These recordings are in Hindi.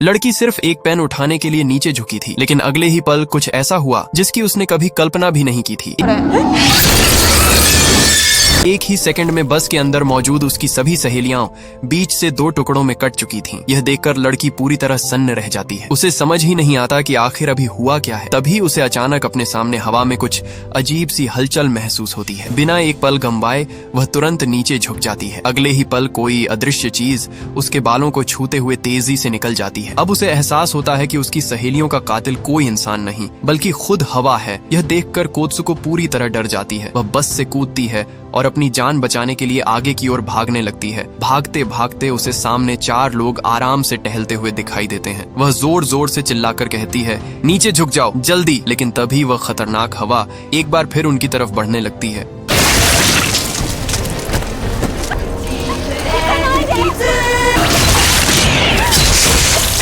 लड़की सिर्फ एक पेन उठाने के लिए नीचे झुकी थी, लेकिन अगले ही पल कुछ ऐसा हुआ जिसकी उसने कभी कल्पना भी नहीं की थी। एक ही सेकंड में बस के अंदर मौजूद उसकी सभी सहेलियां बीच से दो टुकड़ों में कट चुकी थीं। यह देखकर लड़की पूरी तरह सन्न रह जाती है। उसे समझ ही नहीं आता कि आखिर अभी हुआ क्या है। तभी उसे अचानक अपने सामने हवा में कुछ अजीब सी हलचल महसूस होती है। बिना एक पल गंवाए वह तुरंत नीचे झुक जाती है। अगले ही पल कोई अदृश्य चीज उसके बालों को छूते हुए तेजी से निकल जाती है। अब उसे एहसास होता है कि उसकी सहेलियों का कातिल कोई इंसान नहीं बल्कि खुद हवा है। यह देखकर कोत्सुको पूरी तरह डर जाती है। वह बस से कूदती है और अपनी जान बचाने के लिए आगे की ओर भागने लगती है। भागते भागते उसे सामने 4 लोग आराम से टहलते हुए दिखाई देते हैं। वह जोर जोर से चिल्लाकर कहती है, नीचे झुक जाओ जल्दी। लेकिन तभी वह खतरनाक हवा एक बार फिर उनकी तरफ बढ़ने लगती है।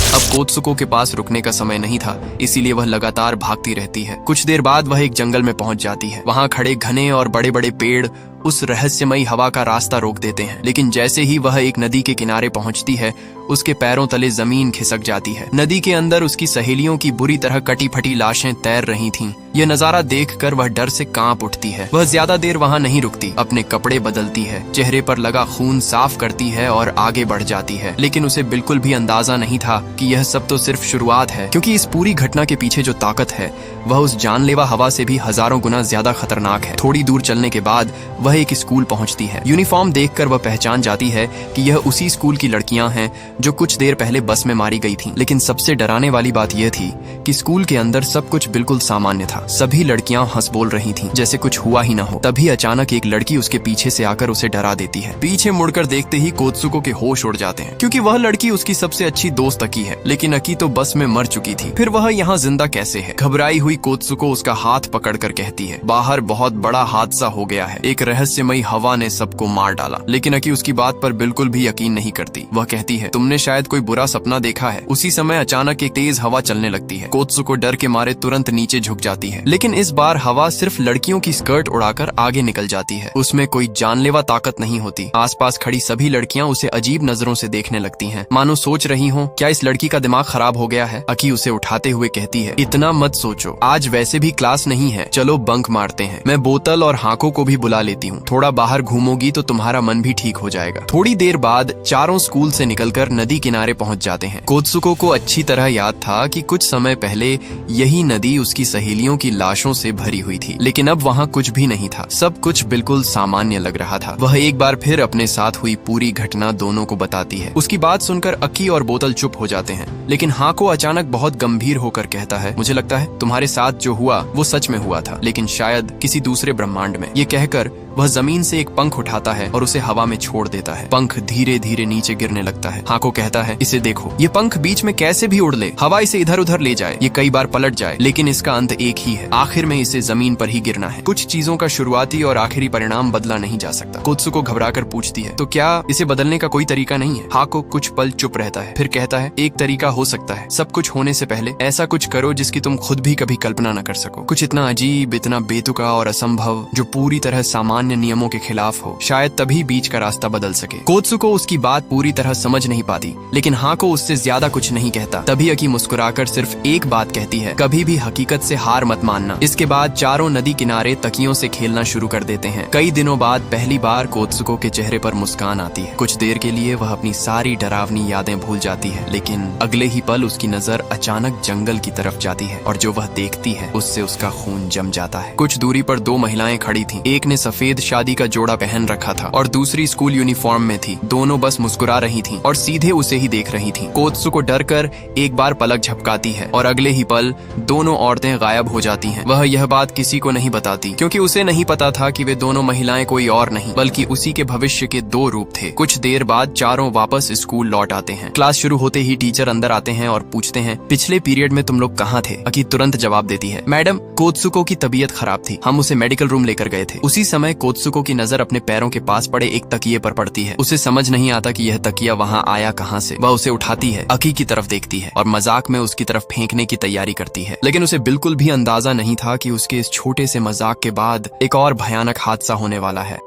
अब कोत्सुको के पास रुकने का समय नहीं था, इसीलिए वह लगातार भागती रहती है। कुछ देर बाद वह एक जंगल में पहुंच जाती है। वहां खड़े घने और बड़े बड़े पेड़ उस रहस्यमयी हवा का रास्ता रोक देते हैं। लेकिन जैसे ही वह एक नदी के किनारे पहुंचती है, उसके पैरों तले जमीन खिसक जाती है। नदी के अंदर उसकी सहेलियों की बुरी तरह कटी फटी लाशें तैर रही थीं। यह नजारा देखकर वह डर से कांप उठती है। वह ज्यादा देर वहां नहीं रुकती, अपने कपड़े बदलती है, चेहरे पर लगा खून साफ करती है और आगे बढ़ जाती है। लेकिन उसे बिल्कुल भी अंदाजा नहीं था कि यह सब तो सिर्फ शुरुआत है, क्योंकि इस पूरी घटना के पीछे जो ताकत है वह उस जानलेवा हवा से भी हजारों गुना ज्यादा खतरनाक है। थोड़ी दूर चलने के बाद वह एक स्कूल पहुंचती है। यूनिफॉर्म देखकर वह पहचान जाती है कि यह उसी स्कूल की लड़कियां हैं जो कुछ देर पहले बस में मारी गई थीं। लेकिन सबसे डराने वाली बात यह थी कि स्कूल के अंदर सब कुछ बिल्कुल सामान्य था। सभी लड़कियां हंस बोल रही थीं, जैसे कुछ हुआ ही ना हो। तभी अचानक एक लड़की उसके पीछे से आकर उसे डरा देती है। पीछे मुड़कर देखते ही कोत्सुको के होश उड़ जाते हैं, क्योंकि वह लड़की उसकी सबसे अच्छी दोस्त अकी है। लेकिन अकी तो बस में मर चुकी थी, फिर वह यहाँ जिंदा कैसे है? घबराई हुई कोत्सुको उसका हाथ पकड़कर कहती है, बाहर बहुत बड़ा हादसा हो गया है। एक रहस्यमयी हवा ने सबको मार डाला। लेकिन अकी उसकी बात पर बिल्कुल भी यकीन नहीं करती। वह कहती है, तुमने शायद कोई बुरा सपना देखा है। उसी समय अचानक एक तेज हवा चलने लगती है। कोत्सुको डर के मारे तुरंत नीचे झुक जाती है। लेकिन इस बार हवा सिर्फ लड़कियों की स्कर्ट उड़ाकर आगे निकल जाती है। उसमें कोई जानलेवा ताकत नहीं होती। आसपास खड़ी सभी लड़कियां उसे अजीब नजरों से देखने लगती हैं, मानो सोच रही हों, क्या इस लड़की का दिमाग खराब हो गया है? अकी उसे उठाते हुए कहती है, इतना मत सोचो, आज वैसे भी क्लास नहीं है, चलो बंक मारते हैं। मैं बोतल और हाको को भी बुला लेती हूँ। थोड़ा बाहर घूमोगी तो तुम्हारा मन भी ठीक हो जाएगा। थोड़ी देर बाद चारों स्कूल से निकलकर नदी किनारे पहुंच जाते हैं। कोत्सुको को अच्छी तरह याद था कि कुछ समय पहले यही नदी उसकी सहेलियों की लाशों से भरी हुई थी। लेकिन अब वहाँ कुछ भी नहीं था। सब कुछ बिल्कुल सामान्य लग रहा था। वह एक बार फिर अपने साथ हुई पूरी घटना दोनों को बताती है। उसकी बात सुनकर अक्की और बोतल चुप हो जाते हैं। लेकिन हाको अचानक बहुत गंभीर होकर कहता है, मुझे लगता है तुम्हारे साथ जो हुआ वो सच में हुआ था, लेकिन शायद किसी दूसरे ब्रह्मांड में। ये कहकर वह जमीन से एक पंख उठाता है और उसे हवा में छोड़ देता है। पंख धीरे धीरे नीचे गिरने लगता है। हाको कहता है, इसे देखो, ये पंख बीच में कैसे भी उड़ ले, हवा इसे इधर उधर ले जाए, ये कई बार पलट जाए, लेकिन इसका अंत एक ही है। आखिर में इसे जमीन पर ही गिरना है। कुछ चीजों का शुरुआती और आखिरी परिणाम बदला नहीं जा सकता। कोत्सुको घबराकर पूछती है, तो क्या इसे बदलने का कोई तरीका नहीं है? हाको कुछ पल चुप रहता है, फिर कहता है, एक तरीका हो सकता है। सब कुछ होने से पहले ऐसा कुछ करो जिसकी तुम खुद भी कभी कल्पना न कर सको। कुछ इतना अजीब, इतना बेतुका और असंभव जो पूरी तरह सामान्य नियमों के खिलाफ हो। शायद तभी बीच का रास्ता बदल सके। कोत्सुको उसकी बात पूरी तरह समझ नहीं पाती, लेकिन हाको उससे ज्यादा कुछ नहीं कहता। तभी अकी मुस्कुराकर सिर्फ एक बात कहती है, कभी भी हकीकत से हार मत मानना। इसके बाद चारों नदी किनारे तकियों से खेलना शुरू कर देते हैं। कई दिनों बाद पहली बार कोत्सुको के चेहरे पर मुस्कान आती है। कुछ देर के लिए वह अपनी सारी डरावनी यादें भूल जाती है, लेकिन अगले ही पल उसकी नजर अचानक जंगल की तरफ जाती है और जो वह देखती है उससे उसका खून जम जाता है। कुछ दूरी पर 2 महिलाएं खड़ी थीं। एक ने सफेद शादी का जोड़ा पहन रखा था और दूसरी स्कूल यूनिफॉर्म में थी। दोनों बस मुस्कुरा रही थीं और सीधे उसे ही देख रही थीं। कोत्सुको डरकर एक बार पलक झपकाती है और अगले ही पल दोनों औरतें गायब हो जाती हैं। वह यह बात किसी को नहीं बताती, क्योंकि उसे नहीं पता था कि वे दोनों महिलाएं कोई और नहीं बल्कि उसी के भविष्य के 2 रूप थे। कुछ देर बाद चारों वापस स्कूल लौट आते हैं। क्लास शुरू होते ही टीचर अंदर आते हैं और पूछते हैं, पिछले पीरियड में तुम लोग कहाँ थे? अकी तुरंत जवाब देती है, मैडम, कोत्सुको की तबीयत खराब थी, हम उसे मेडिकल रूम लेकर गए थे। उसी समय कोत्सुको की नजर अपने पैरों के पास पड़े एक तकिए पर पड़ती है। उसे समझ नहीं आता कि यह तकिया वहाँ आया कहाँ से। वह उसे उठाती है, अकी की तरफ देखती है और मजाक में उसकी तरफ फेंकने की तैयारी करती है। लेकिन उसे बिल्कुल भी अंदाजा नहीं था कि उसके इस छोटे से मजाक के बाद एक और भयानक हादसा होने वाला है।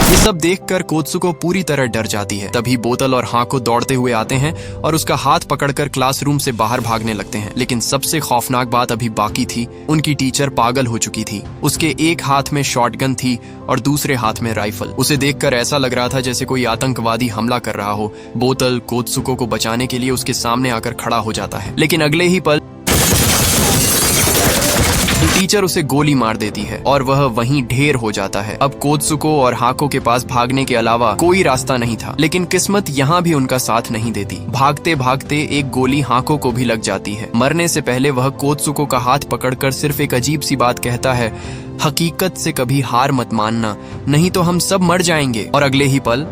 ये सब देखकर कोत्सुको पूरी तरह डर जाती है। तभी बोतल और हाको दौड़ते हुए आते हैं और उसका हाथ पकड़कर क्लासरूम से बाहर भागने लगते हैं। लेकिन सबसे खौफनाक बात अभी बाकी थी। उनकी टीचर पागल हो चुकी थी। उसके एक हाथ में शॉटगन थी और दूसरे हाथ में राइफल। उसे देखकर ऐसा लग रहा था जैसे कोई आतंकवादी हमला कर रहा हो। बोतल कोत्सुको को बचाने के लिए उसके सामने आकर खड़ा हो जाता है, लेकिन अगले ही पल टीचर उसे गोली मार देती है और वह वहीं ढेर हो जाता है। अब कोत्सुको और हाको के पास भागने के अलावा कोई रास्ता नहीं था, लेकिन किस्मत यहाँ भी उनका साथ नहीं देती। भागते भागते एक गोली हाको को भी लग जाती है। मरने से पहले वह कोत्सुको का हाथ पकड़कर सिर्फ एक अजीब सी बात कहता है, हकीकत से कभी हार मत मानना, नहीं तो हम सब मर जाएंगे। और अगले ही पल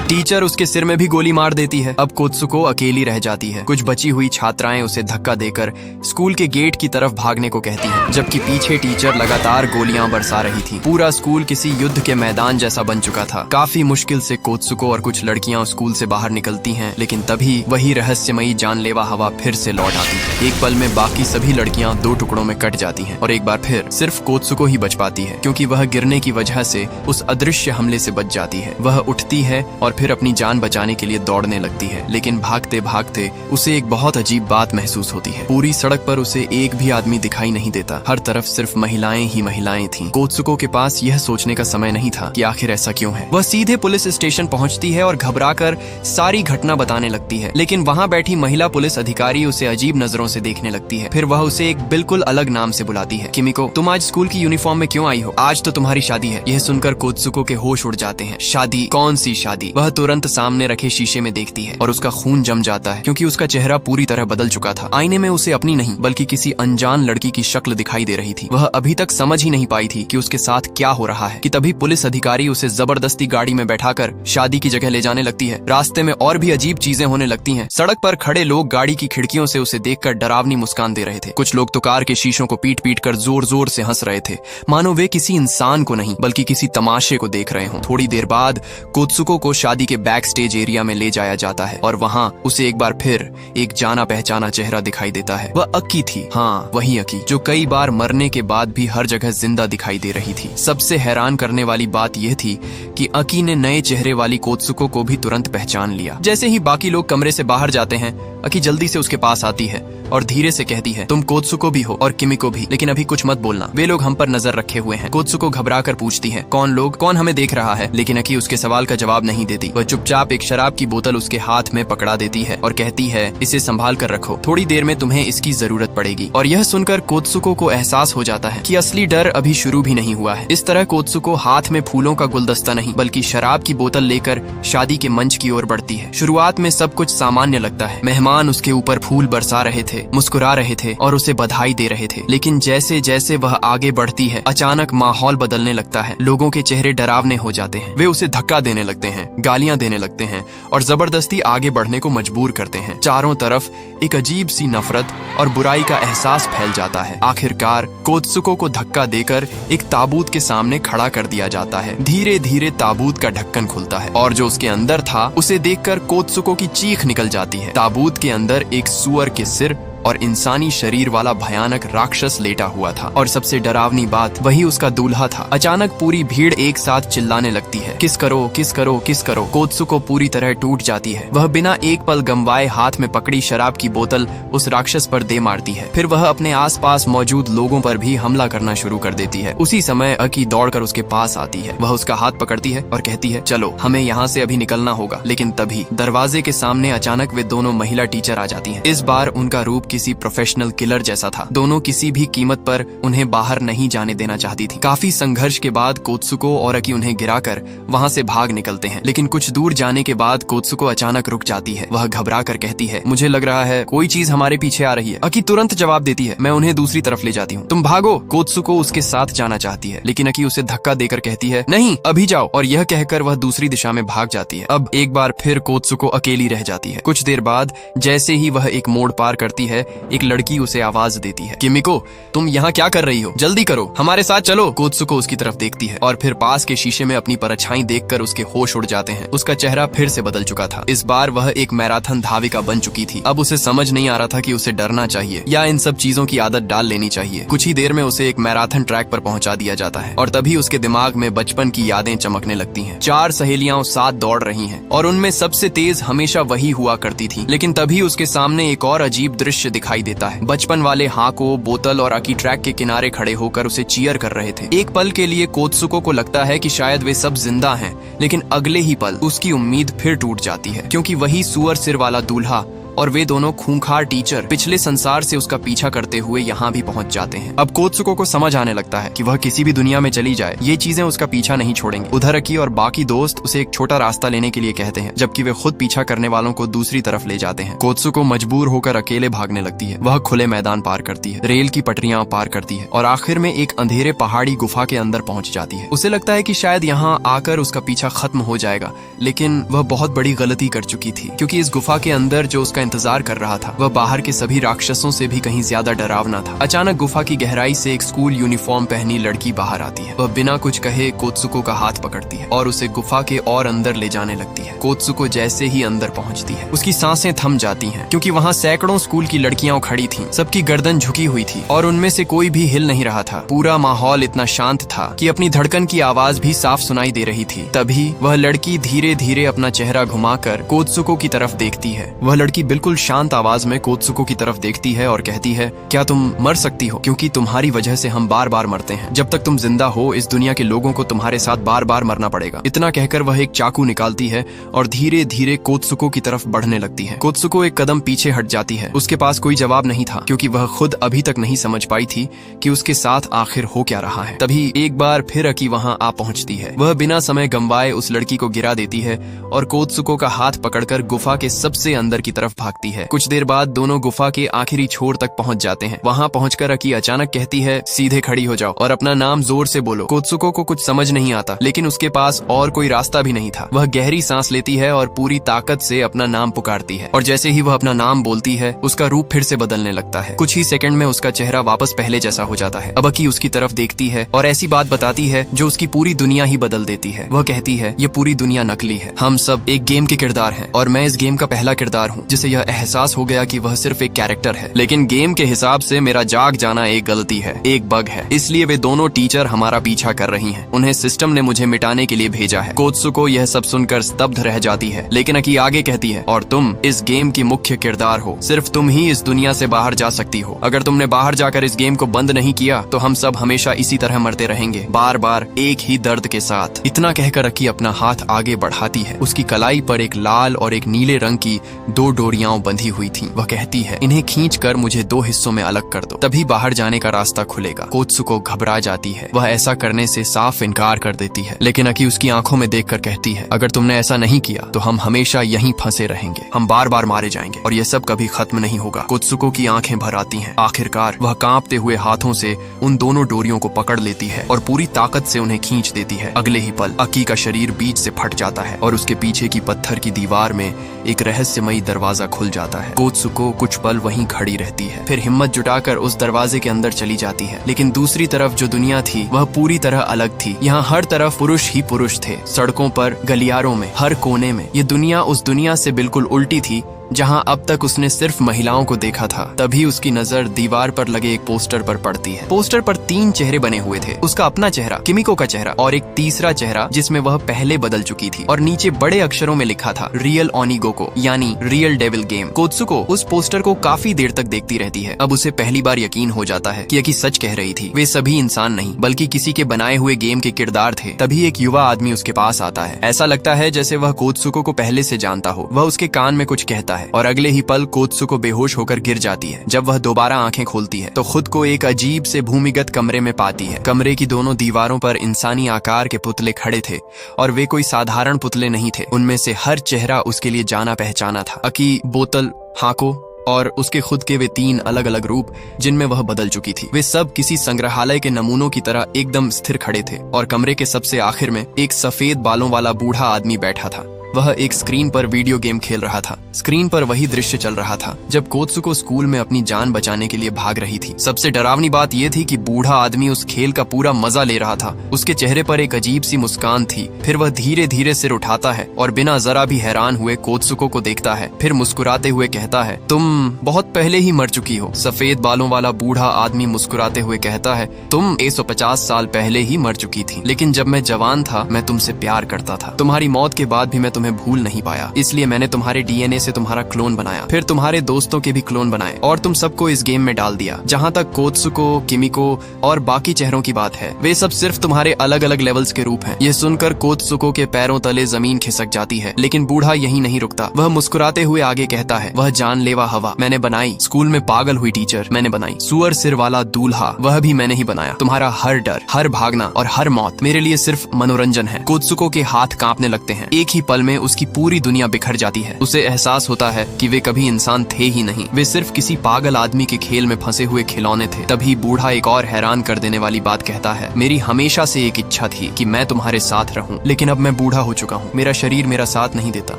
टीचर उसके सिर में भी गोली मार देती है। अब कोत्सुको अकेली रह जाती है। कुछ बची हुई छात्राएं उसे धक्का देकर स्कूल के गेट की तरफ भागने को कहती हैं, जबकि पीछे टीचर लगातार गोलियां बरसा रही थी। पूरा स्कूल किसी युद्ध के मैदान जैसा बन चुका था। काफी मुश्किल से कोत्सुको और कुछ लड़कियां स्कूल से बाहर निकलती हैं, लेकिन तभी वही रहस्यमयी जानलेवा हवा फिर से लौट आती है। एक पल में बाकी सभी लड़कियां दो टुकड़ों में कट जाती हैं और एक बार फिर सिर्फ कोत्सुको ही बच पाती है, क्योंकि वह गिरने की वजह से उस अदृश्य हमले से बच जाती है। वह उठती है और फिर अपनी जान बचाने के लिए दौड़ने लगती है, लेकिन भागते भागते उसे एक बहुत अजीब बात महसूस होती है। पूरी सड़क पर उसे एक भी आदमी दिखाई नहीं देता। हर तरफ सिर्फ महिलाएं ही महिलाएं थीं। कोत्सुको के पास यह सोचने का समय नहीं था कि आखिर ऐसा क्यों है। वह सीधे पुलिस स्टेशन पहुंचती है और घबराकर सारी घटना बताने लगती है, लेकिन वहां बैठी महिला पुलिस अधिकारी उसे अजीब नजरों से देखने लगती है। फिर वह उसे एक बिल्कुल अलग नाम से बुलाती है, किमिको, तुम आज स्कूल की यूनिफॉर्म में क्यों आई हो? आज तो तुम्हारी शादी है। यह सुनकर कोत्सुको के होश उड़ जाते हैं। शादी? कौन सी शादी? वह तुरंत सामने रखे शीशे में देखती है और उसका खून जम जाता है, क्योंकि उसका चेहरा पूरी तरह बदल चुका था। आईने में उसे अपनी नहीं बल्कि किसी अनजान लड़की की शक्ल दिखाई दे रही थी। वह अभी तक समझ ही नहीं पाई थी कि उसके साथ क्या हो रहा है कि तभी पुलिस अधिकारी उसे जबरदस्ती गाड़ी में बैठाकर शादी की जगह ले जाने लगती है। रास्ते में और भी अजीब चीजें होने लगती हैं। सड़क पर खड़े लोग गाड़ी की खिड़कियों से उसे देखकर डरावनी मुस्कान दे रहे थे। कुछ लोग तो कार के शीशों को पीट पीट कर जोर जोर से हंस रहे थे, मानो वे किसी इंसान को नहीं बल्कि किसी तमाशे को देख रहे हों। थोड़ी देर बाद कोत्सुको को शादी के बैक स्टेज एरिया में ले जाया जाता है और वहाँ उसे एक बार फिर एक जाना पहचाना चेहरा दिखाई देता है। वह अकी थी। हाँ, वही अकी जो कई बार मरने के बाद भी हर जगह जिंदा दिखाई दे रही थी। सबसे हैरान करने वाली बात यह थी कि अकी ने नए चेहरे वाली कोत्सुको को भी तुरंत पहचान लिया। जैसे ही बाकी लोग कमरे से बाहर जाते हैं, अकी जल्दी से उसके पास आती है और धीरे से कहती है, तुम कोत्सुको भी हो और किमिको भी, लेकिन अभी कुछ मत बोलना, वे लोग हम पर नजर रखे हुए हैं। कोत्सुको घबराकर पूछती है, कौन लोग? कौन हमें देख रहा है? लेकिन अकी उसके सवाल का जवाब नहीं देती। वह चुपचाप एक शराब की बोतल उसके हाथ में पकड़ा देती है और कहती है, इसे संभाल कर रखो, थोड़ी देर में तुम्हें इसकी जरूरत पड़ेगी। और यह सुनकर कोत्सुको को एहसास हो जाता है कि असली डर अभी शुरू भी नहीं हुआ है। इस तरह कोत्सुको हाथ में फूलों का गुलदस्ता नहीं बल्कि शराब की बोतल लेकर शादी के मंच की ओर बढ़ती है। शुरुआत में सब कुछ सामान्य लगता है। मेहमान उसके ऊपर फूल बरसा रहे थे, मुस्कुरा रहे थे और उसे बधाई दे रहे थे। लेकिन जैसे जैसे वह आगे बढ़ती है, अचानक माहौल बदलने लगता है। लोगों के चेहरे डरावने हो जाते हैं। वे उसे धक्का देने लगते हैं, गालियां देने लगते हैं और जबरदस्ती आगे बढ़ने को मजबूर करते हैं। चारों तरफ एक अजीब सी नफरत और बुराई का एहसास फैल जाता है। आखिरकार कोत्सुको को धक्का देकर एक ताबूत के सामने खड़ा कर दिया जाता है। धीरे धीरे ताबूत का ढक्कन खुलता है और जो उसके अंदर था उसे देखकर कोत्सुको की चीख निकल जाती है। ताबूत के अंदर एक सुअर के सिर और इंसानी शरीर वाला भयानक राक्षस लेटा हुआ था। और सबसे डरावनी बात, वही उसका दूल्हा था। अचानक पूरी भीड़ एक साथ चिल्लाने लगती है, किस करो, किस करो, किस करो। कोत्सुको पूरी तरह टूट जाती है। वह बिना एक पल गंवाए हाथ में पकड़ी शराब की बोतल उस राक्षस पर दे मारती है। फिर वह अपने आसपास मौजूद लोगों पर भी हमला करना शुरू कर देती है। उसी समय अकी दौड़कर उसके पास आती है। वह उसका हाथ पकड़ती है और कहती है, चलो हमें यहाँ से अभी निकलना होगा। लेकिन तभी दरवाजे के सामने अचानक वे दोनों महिला टीचर आ जाती हैं। इस बार उनका रूप किसी प्रोफेशनल किलर जैसा था। दोनों किसी भी कीमत पर उन्हें बाहर नहीं जाने देना चाहती थी। काफी संघर्ष के बाद कोत्सुको और अकी उन्हें गिराकर वहां से भाग निकलते हैं। लेकिन कुछ दूर जाने के बाद कोत्सुको अचानक रुक जाती है। वह घबरा कर कहती है, मुझे लग रहा है कोई चीज हमारे पीछे आ रही है। अकी तुरंत जवाब देती है, मैं उन्हें दूसरी तरफ ले जाती हूँ, तुम भागो। कोत्सुको उसके साथ जाना चाहती है, लेकिन अकी उसे धक्का देकर कहती है, नहीं अभी जाओ। और यह कहकर वह दूसरी दिशा में भाग जाती है। अब एक बार फिर कोत्सुको अकेली रह जाती है। कुछ देर बाद जैसे ही वह एक मोड़ पार करती है, है एक लड़की उसे आवाज देती है, किमिको तुम यहाँ क्या कर रही हो, जल्दी करो हमारे साथ चलो। कोत्सुको उसकी तरफ देखती है और फिर पास के शीशे में अपनी परछाई देखकर उसके होश उड़ जाते हैं। उसका चेहरा फिर से बदल चुका था। इस बार वह एक मैराथन धाविका बन चुकी थी। अब उसे समझ नहीं आ रहा था कि उसे डरना चाहिए या इन सब चीजों की आदत डाल लेनी चाहिए। कुछ ही देर में उसे एक मैराथन ट्रैक पर पहुंचा दिया जाता है और तभी उसके दिमाग में बचपन की यादें चमकने लगती हैं। 4 सहेलियां साथ दौड़ रही हैं और उनमें सबसे तेज हमेशा वही हुआ करती थी। लेकिन तभी उसके सामने एक और अजीब दृश्य दिखाई देता है। बचपन वाले हाको, बोतल और अकी ट्रैक के किनारे खड़े होकर उसे चीयर कर रहे थे। एक पल के लिए कोत्सुको को लगता है कि शायद वे सब जिंदा हैं, लेकिन अगले ही पल उसकी उम्मीद फिर टूट जाती है, क्योंकि वही सुअर सिर वाला दूल्हा और वे दोनों खूंखार टीचर पिछले संसार से उसका पीछा करते हुए यहाँ भी पहुंच जाते हैं। अब कोत्सुको को समझ आने लगता है कि वह किसी भी दुनिया में चली जाए, ये चीजें उसका पीछा नहीं छोड़ेंगी। उधर अकी और बाकी दोस्त उसे एक छोटा रास्ता लेने के लिए कहते हैं, जबकि वे खुद पीछा करने वालों को दूसरी तरफ ले जाते हैं। कोत्सुको मजबूर होकर अकेले भागने लगती है। वह खुले मैदान पार करती है, रेल की पटरियां पार करती है और आखिर में एक अंधेरे पहाड़ी गुफा के अंदर पहुंच जाती है। उसे लगता है कि शायद यहाँ आकर उसका पीछा खत्म हो जाएगा, लेकिन वह बहुत बड़ी गलती कर चुकी थी, क्योंकि इस गुफा के अंदर जो उसका इंतजार कर रहा था वह बाहर के सभी राक्षसों से भी कहीं ज्यादा डरावना था। अचानक गुफा की गहराई से एक स्कूल यूनिफॉर्म पहनी लड़की बाहर आती है। वह बिना कुछ कहे कोत्सुको का हाथ पकड़ती है और उसे गुफा के और अंदर ले जाने लगती है। कोत्सुको जैसे ही अंदर पहुंचती है उसकी सांसें थम जाती हैं, क्योंकि वहां सैकड़ों स्कूल की लड़कियां खड़ी थीं। सबकी गर्दन झुकी हुई थी और उनमें से कोई भी हिल नहीं रहा था। पूरा माहौल इतना शांत था कि अपनी धड़कन की आवाज भी साफ सुनाई दे रही थी। तभी वह लड़की धीरे धीरे अपना चेहरा घुमाकर कोत्सुको की तरफ देखती है। वह लड़की बिल्कुल शांत आवाज में कोत्सुको की तरफ देखती है और कहती है, क्या तुम मर सकती हो, क्योंकि तुम्हारी वजह से हम बार बार मरते हैं। जब तक तुम जिंदा हो इस दुनिया के लोगों को तुम्हारे साथ बार बार मरना पड़ेगा। इतना कहकर वह एक चाकू निकालती है और धीरे धीरे कोत्सुको की तरफ बढ़ने लगती है। कोत्सुको एक कदम पीछे हट जाती है। उसके पास कोई जवाब नहीं था, क्योंकि वह खुद अभी तक नहीं समझ पाई थी कि उसके साथ आखिर हो क्या रहा है। तभी एक बार फिर अकी वहां आ पहुंचती है। वह बिना समय गंवाए उस लड़की को गिरा देती है और कोत्सुको का हाथ पकड़कर गुफा के सबसे अंदर की तरफ भागती है। कुछ देर बाद दोनों गुफा के आखिरी छोर तक पहुंच जाते हैं। वहां पहुंचकर अकी अचानक कहती है, सीधे खड़ी हो जाओ और अपना नाम जोर से बोलो। कोत्सुको को कुछ समझ नहीं आता, लेकिन उसके पास और कोई रास्ता भी नहीं था। वह गहरी सांस लेती है और पूरी ताकत से अपना नाम पुकारती है और जैसे ही वह अपना नाम बोलती है उसका रूप फिर से बदलने लगता है। कुछ ही सेकंड में उसका चेहरा वापस पहले जैसा हो जाता है। अब अकी उसकी तरफ देखती है और ऐसी बात बताती है जो उसकी पूरी दुनिया ही बदल देती है। वह कहती है, ये पूरी दुनिया नकली है, हम सब एक गेम के किरदार हैं और मैं इस गेम का पहला किरदार हूँ, जिसे यह एहसास हो गया कि वह सिर्फ एक कैरेक्टर है, लेकिन गेम के हिसाब से मेरा जाग जाना एक गलती है, एक बग है। इसलिए वे दोनों टीचर हमारा पीछा कर रही हैं। उन्हें सिस्टम ने मुझे मिटाने के लिए भेजा है। कोत्सुको यह सब सुनकर स्तब्ध रह जाती है, लेकिन अकी आगे कहती है, और तुम इस गेम की मुख्य किरदार हो। सिर्फ तुम ही इस दुनिया से बाहर जा सकती हो। अगर तुमने बाहर जाकर इस गेम को बंद नहीं किया तो हम सब हमेशा इसी तरह मरते रहेंगे, बार बार एक ही दर्द के साथ। इतना कहकर अकी अपना हाथ आगे बढ़ाती है। उसकी कलाई पर एक लाल और एक नीले रंग की 2 डोरियां बंधी हुई थी। वह कहती है, इन्हें खींचकर मुझे 2 हिस्सों में अलग कर दो, तभी बाहर जाने का रास्ता खुलेगा। कोत्सुको घबरा जाती है। वह ऐसा करने से साफ इनकार कर देती है, लेकिन अकी उसकी आंखों में देखकर कहती है, अगर तुमने ऐसा नहीं किया तो हम हमेशा यहीं फंसे रहेंगे, हम बार बार मारे जाएंगे और यह सब कभी खत्म नहीं होगा। कोत्सुको की आंखें भर आती हैं। आखिरकार वह कांपते हुए हाथों से उन दोनों डोरियों को पकड़ लेती है और पूरी ताकत से उन्हें खींच देती है। अगले ही पल अकी का शरीर बीच से फट जाता है और उसके पीछे की पत्थर की दीवार में एक रहस्यमयी दरवाजा खुल जाता है। कोत्सुको कुछ पल वहीं खड़ी रहती है, फिर हिम्मत जुटाकर उस दरवाजे के अंदर चली जाती है। लेकिन दूसरी तरफ जो दुनिया थी वह पूरी तरह अलग थी। यहाँ हर तरफ पुरुष ही पुरुष थे, सड़कों पर, गलियारों में, हर कोने में। ये दुनिया उस दुनिया से बिल्कुल उल्टी थी जहां अब तक उसने सिर्फ महिलाओं को देखा था। तभी उसकी नजर दीवार पर लगे एक पोस्टर पर पड़ती है। पोस्टर पर 3 चेहरे बने हुए थे, उसका अपना चेहरा, किमिको का चेहरा और एक तीसरा चेहरा जिसमें वह पहले बदल चुकी थी। और नीचे बड़े अक्षरों में लिखा था, रियल ओनिगोको, यानी रियल डेविल गेम। कोत्सुको उस पोस्टर को काफी देर तक देखती रहती है। अब उसे पहली बार यकीन हो जाता है कि अकी सच कह रही थी। वे सभी इंसान नहीं बल्कि किसी के बनाए हुए गेम के किरदार थे। तभी एक युवा आदमी उसके पास आता है। ऐसा लगता है जैसे वह कोत्सुको को पहले से जानता हो। वह उसके कान में कुछ कहता है और अगले ही पल कोत्सुको बेहोश होकर गिर जाती है। जब वह दोबारा आंखें खोलती है तो खुद को एक अजीब से भूमिगत कमरे में पाती है। कमरे की दोनों दीवारों पर इंसानी आकार के पुतले खड़े थे और वे कोई साधारण पुतले नहीं थे। उनमें से हर चेहरा उसके लिए जाना पहचाना था। अकी, बोतल, हाको और उसके खुद के वे 3 अलग अलग रूप जिनमें वह बदल चुकी थी। वे सब किसी संग्रहालय के नमूनों की तरह एकदम स्थिर खड़े थे और कमरे के सबसे आखिर में एक सफेद बालों वाला बूढ़ा आदमी बैठा था। वह एक स्क्रीन पर वीडियो गेम खेल रहा था। स्क्रीन पर वही दृश्य चल रहा था जब कोत्सुको स्कूल में अपनी जान बचाने के लिए भाग रही थी। सबसे डरावनी बात यह थी कि बूढ़ा आदमी उस खेल का पूरा मजा ले रहा था। उसके चेहरे पर एक अजीब सी मुस्कान थी। फिर वह धीरे धीरे सिर उठाता है और बिना जरा भी हैरान हुए कोत्सुको को देखता है। फिर मुस्कुराते हुए कहता है, तुम बहुत पहले ही मर चुकी हो। सफेद बालों वाला बूढ़ा आदमी मुस्कुराते हुए कहता है, तुम 150 साल पहले ही मर चुकी थी, लेकिन जब मैं जवान था मैं तुमसे प्यार करता था। तुम्हारी मौत के बाद भी मैं तुम्हें भूल नहीं पाया, इसलिए मैंने तुम्हारे डीएनए से तुम्हारा क्लोन बनाया, फिर तुम्हारे दोस्तों के भी क्लोन बनाए और तुम सबको इस गेम में डाल दिया। जहाँ तक कोत्सुको, किमिको और बाकी चेहरों की बात है, वे सब सिर्फ तुम्हारे अलग अलग लेवल्स के रूप हैं। यह सुनकर कोत्सुको के पैरों तले जमीन खिसक जाती है, लेकिन बूढ़ा यही नहीं रुकता। वह मुस्कुराते हुए आगे कहता है, वह जानलेवा हवा मैंने बनाई, स्कूल में पागल हुई टीचर मैंने बनाई, सुअर सिर वाला दूल्हा वह भी मैंने ही बनाया। तुम्हारा हर डर, हर भागना और हर मौत मेरे लिए सिर्फ मनोरंजन है। कोत्सुको के हाथ कांपने लगते हैं। एक ही पल में उसकी पूरी दुनिया बिखर जाती है। उसे एहसास होता है कि वे कभी इंसान थे ही नहीं, वे सिर्फ किसी पागल आदमी के खेल में फंसे हुए खिलौने थे। तभी बूढ़ा एक और हैरान कर देने वाली बात कहता है, मेरी हमेशा से एक इच्छा थी कि मैं तुम्हारे साथ रहूं, लेकिन अब मैं बूढ़ा हो चुका हूँ, मेरा शरीर मेरा साथ नहीं देता,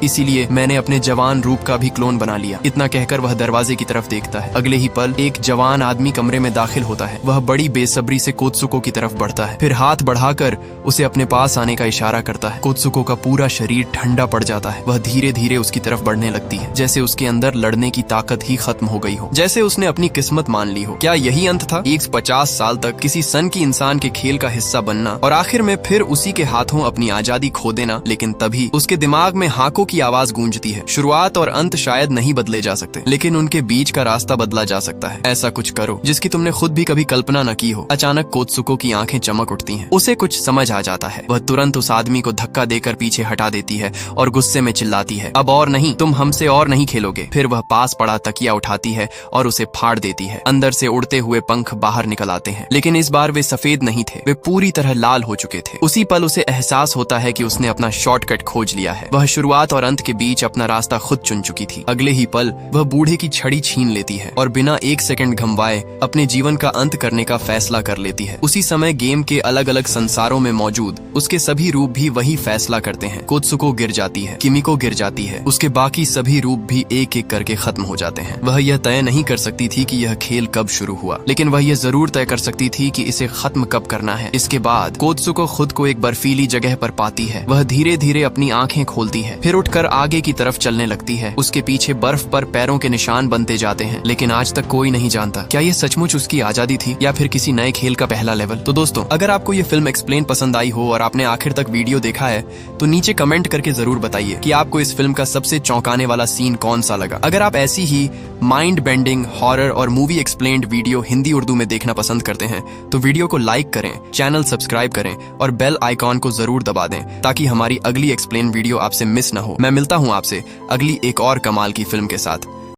इसीलिए मैंने अपने जवान रूप का भी क्लोन बना लिया। इतना कहकर वह दरवाजे की तरफ देखता है। अगले ही पल एक जवान आदमी कमरे में दाखिल होता है। वह बड़ी बेसब्री से कोत्सुको की तरफ बढ़ता है, फिर हाथ बढ़ाकर उसे अपने पास आने का इशारा करता है। कोत्सुको का पूरा शरीर ठंडा पड़ जाता है। वह धीरे धीरे उसकी तरफ बढ़ने लगती है, जैसे उसके अंदर लड़ने की ताकत ही खत्म हो गई हो, जैसे उसने अपनी किस्मत मान ली हो। क्या यही अंत था? 150 साल तक किसी सन की इंसान के खेल का हिस्सा बनना और आखिर में फिर उसी के हाथों अपनी आजादी खो देना। लेकिन तभी उसके दिमाग में हाकों की आवाज गूंजती है, शुरुआत और अंत शायद नहीं बदले जा सकते, लेकिन उनके बीच का रास्ता बदला जा सकता है। ऐसा कुछ करो जिसकी तुमने खुद भी कभी कल्पना न की हो। अचानक कोत्सुको की आंखें चमक उठती हैं। उसे कुछ समझ आ जाता है। वह तुरंत उस आदमी को धक्का देकर पीछे हटा देती है और गुस्से में चिल्लाती है, अब और नहीं, तुम हमसे और नहीं खेलोगे। फिर वह पास पड़ा तकिया उठाती है और उसे फाड़ देती है। अंदर से उड़ते हुए पंख बाहर निकल आते हैं, लेकिन इस बार वे सफेद नहीं थे, वे पूरी तरह लाल हो चुके थे। उसी पल उसे एहसास होता है कि उसने अपना शॉर्टकट खोज लिया है। वह शुरुआत और अंत के बीच अपना रास्ता खुद चुन चुकी थी। अगले ही पल वह बूढ़े की छड़ी छीन लेती है और बिना एक सेकंड घमवाए अपने जीवन का अंत करने का फैसला कर लेती है। उसी समय गेम के अलग अलग संसारों में मौजूद उसके सभी रूप भी वही फैसला करते हैं। कोत्सुको गिर जाती है, किमिको गिर जाती है, उसके बाकी सभी रूप भी एक एक करके खत्म हो जाते हैं। वह यह तय नहीं कर सकती थी कि यह खेल कब शुरू हुआ, लेकिन वह यह जरूर तय कर सकती थी कि इसे खत्म कब करना है। इसके बाद कोत्सुको खुद को एक बर्फीली जगह पर पाती है। वह धीरे धीरे अपनी आंखें खोलती है, फिर उठकर आगे की तरफ चलने लगती है। उसके पीछे बर्फ पर पैरों के निशान बनते जाते हैं, लेकिन आज तक कोई नहीं जानता क्या यह सचमुच उसकी आजादी थी या फिर किसी नए खेल का पहला लेवल। तो दोस्तों, अगर आपको यह फिल्म एक्सप्लेन पसंद आई हो और आपने आखिर तक वीडियो देखा है तो नीचे कमेंट करके जरूर बताइए कि आपको इस फिल्म का सबसे चौंकाने वाला सीन कौन सा लगा। अगर आप ऐसी ही माइंड बेंडिंग, हॉरर और movie explained video Hindi Urdu में देखना पसंद करते हैं तो वीडियो को लाइक करें, चैनल सब्सक्राइब करें और बेल आइकॉन को जरूर दबा दें ताकि हमारी अगली एक्सप्लेन वीडियो आपसे मिस ना हो। मैं मिलता हूं आपसे अगली एक और कमाल की फिल्म के साथ।